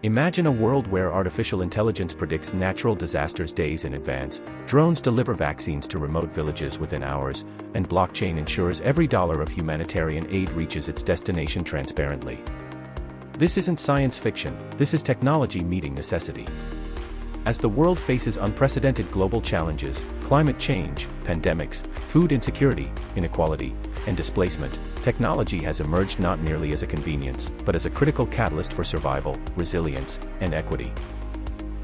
Imagine a world where artificial intelligence predicts natural disasters days in advance, drones deliver vaccines to remote villages within hours, and blockchain ensures every dollar of humanitarian aid reaches its destination transparently. This isn't science fiction, this is technology meeting necessity. As the world faces unprecedented global challenges, climate change, pandemics, food insecurity, inequality, and displacement, technology has emerged not merely as a convenience, but as a critical catalyst for survival, resilience, and equity.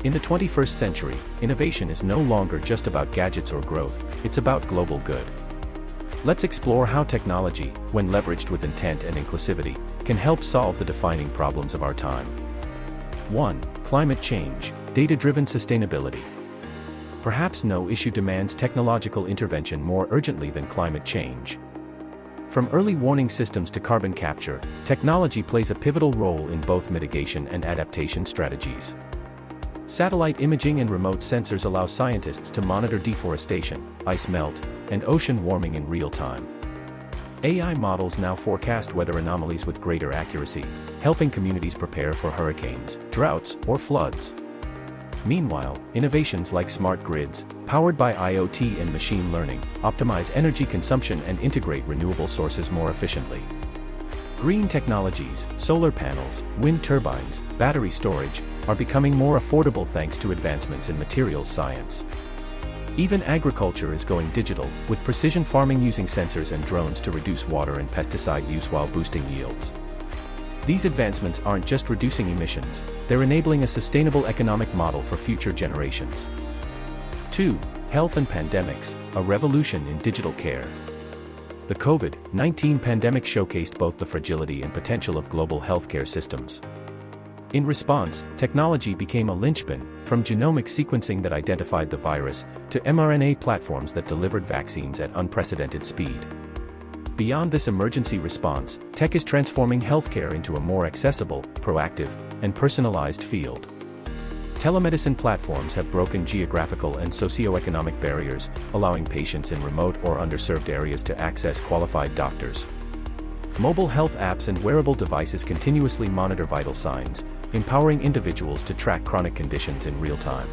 In the 21st century, innovation is no longer just about gadgets or growth, it's about global good. Let's explore how technology, when leveraged with intent and inclusivity, can help solve the defining problems of our time. 1. Climate change. Data-driven sustainability. Perhaps no issue demands technological intervention more urgently than climate change. From early warning systems to carbon capture, technology plays a pivotal role in both mitigation and adaptation strategies. Satellite imaging and remote sensors allow scientists to monitor deforestation, ice melt, and ocean warming in real time. AI models now forecast weather anomalies with greater accuracy, helping communities prepare for hurricanes, droughts, or floods. Meanwhile, innovations like smart grids, powered by IoT and machine learning, optimize energy consumption and integrate renewable sources more efficiently. Green technologies, solar panels, wind turbines, battery storage, are becoming more affordable thanks to advancements in materials science. Even agriculture is going digital, with precision farming using sensors and drones to reduce water and pesticide use while boosting yields. These advancements aren't just reducing emissions, they're enabling a sustainable economic model for future generations. 2. Health and pandemics, a revolution in digital care. The COVID-19 pandemic showcased both the fragility and potential of global healthcare systems. In response, technology became a linchpin, from genomic sequencing that identified the virus, to mRNA platforms that delivered vaccines at unprecedented speed. Beyond this emergency response, tech is transforming healthcare into a more accessible, proactive, and personalized field. Telemedicine platforms have broken geographical and socioeconomic barriers, allowing patients in remote or underserved areas to access qualified doctors. Mobile health apps and wearable devices continuously monitor vital signs, empowering individuals to track chronic conditions in real time.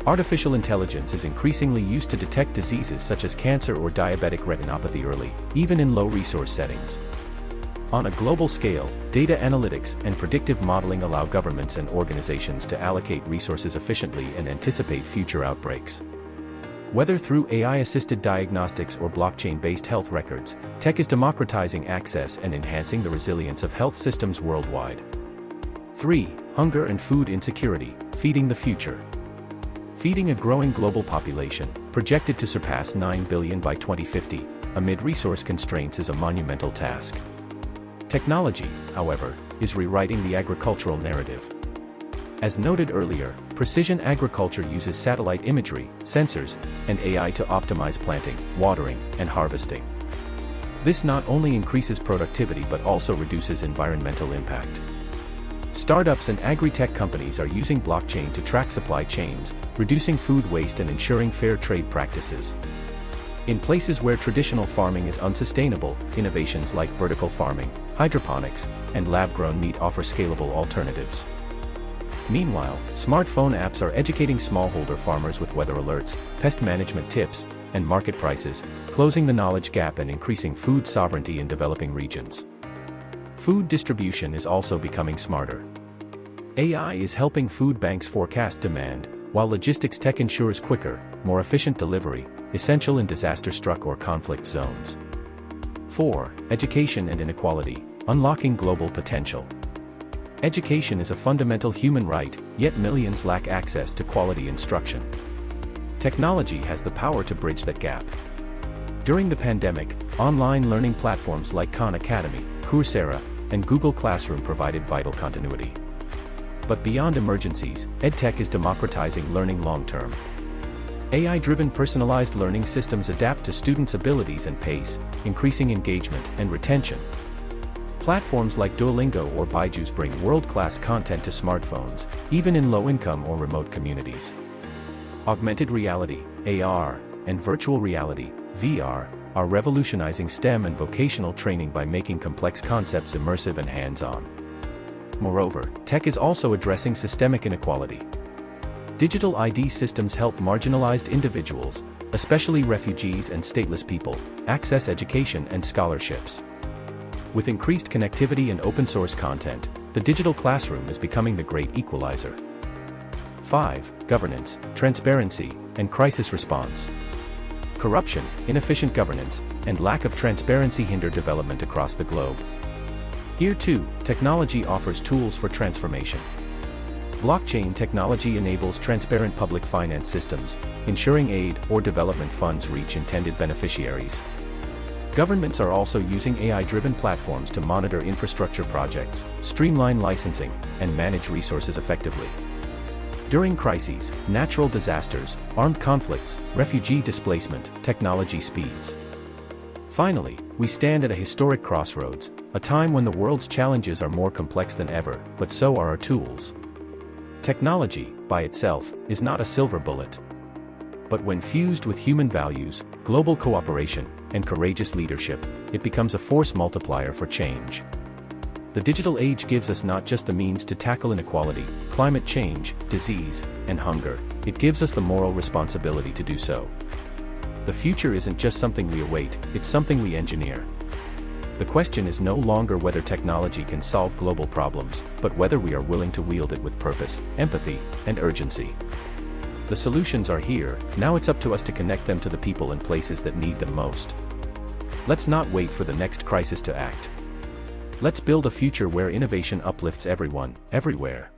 Artificial intelligence is increasingly used to detect diseases such as cancer or diabetic retinopathy early, even in low-resource settings. On a global scale, data analytics and predictive modeling allow governments and organizations to allocate resources efficiently and anticipate future outbreaks. Whether through AI-assisted diagnostics or blockchain-based health records, tech is democratizing access and enhancing the resilience of health systems worldwide. 3. Hunger and food insecurity, feeding the future. Feeding a growing global population, projected to surpass 9 billion by 2050, amid resource constraints is a monumental task. Technology, however, is rewriting the agricultural narrative. As noted earlier, precision agriculture uses satellite imagery, sensors, and AI to optimize planting, watering, and harvesting. This not only increases productivity but also reduces environmental impact. Startups and agri-tech companies are using blockchain to track supply chains, reducing food waste and ensuring fair trade practices. In places where traditional farming is unsustainable, innovations like vertical farming, hydroponics, and lab-grown meat offer scalable alternatives. Meanwhile, smartphone apps are educating smallholder farmers with weather alerts, pest management tips, and market prices, closing the knowledge gap and increasing food sovereignty in developing regions. Food distribution is also becoming smarter. AI is helping food banks forecast demand, while logistics tech ensures quicker, more efficient delivery, essential in disaster-struck or conflict zones. 4. Education and inequality, unlocking global potential. Education is a fundamental human right, yet millions lack access to quality instruction. Technology has the power to bridge that gap. During the pandemic, online learning platforms like Khan Academy, Coursera, and Google Classroom provided vital continuity. But beyond emergencies, EdTech is democratizing learning long-term. AI-driven personalized learning systems adapt to students' abilities and pace, increasing engagement and retention. Platforms like Duolingo or Byju's bring world-class content to smartphones, even in low-income or remote communities. Augmented reality, AR, and virtual reality, VR, are revolutionizing STEM and vocational training by making complex concepts immersive and hands-on. Moreover, tech is also addressing systemic inequality. Digital ID systems help marginalized individuals, especially refugees and stateless people, access education and scholarships. With increased connectivity and open-source content, the digital classroom is becoming the great equalizer. 5. Governance, transparency, and crisis response. Corruption, inefficient governance, and lack of transparency hinder development across the globe. Here too, technology offers tools for transformation. Blockchain technology enables transparent public finance systems, ensuring aid or development funds reach intended beneficiaries. Governments are also using AI-driven platforms to monitor infrastructure projects, streamline licensing, and manage resources effectively. During crises, natural disasters, armed conflicts, refugee displacement, technology speeds. Finally, we stand at a historic crossroads, a time when the world's challenges are more complex than ever, but so are our tools. Technology, by itself, is not a silver bullet. But when fused with human values, global cooperation, and courageous leadership, it becomes a force multiplier for change. The digital age gives us not just the means to tackle inequality, climate change, disease, and hunger, it gives us the moral responsibility to do so. The future isn't just something we await, it's something we engineer. The question is no longer whether technology can solve global problems, but whether we are willing to wield it with purpose, empathy, and urgency. The solutions are here, now it's up to us to connect them to the people and places that need them most. Let's not wait for the next crisis to act. Let's build a future where innovation uplifts everyone, everywhere.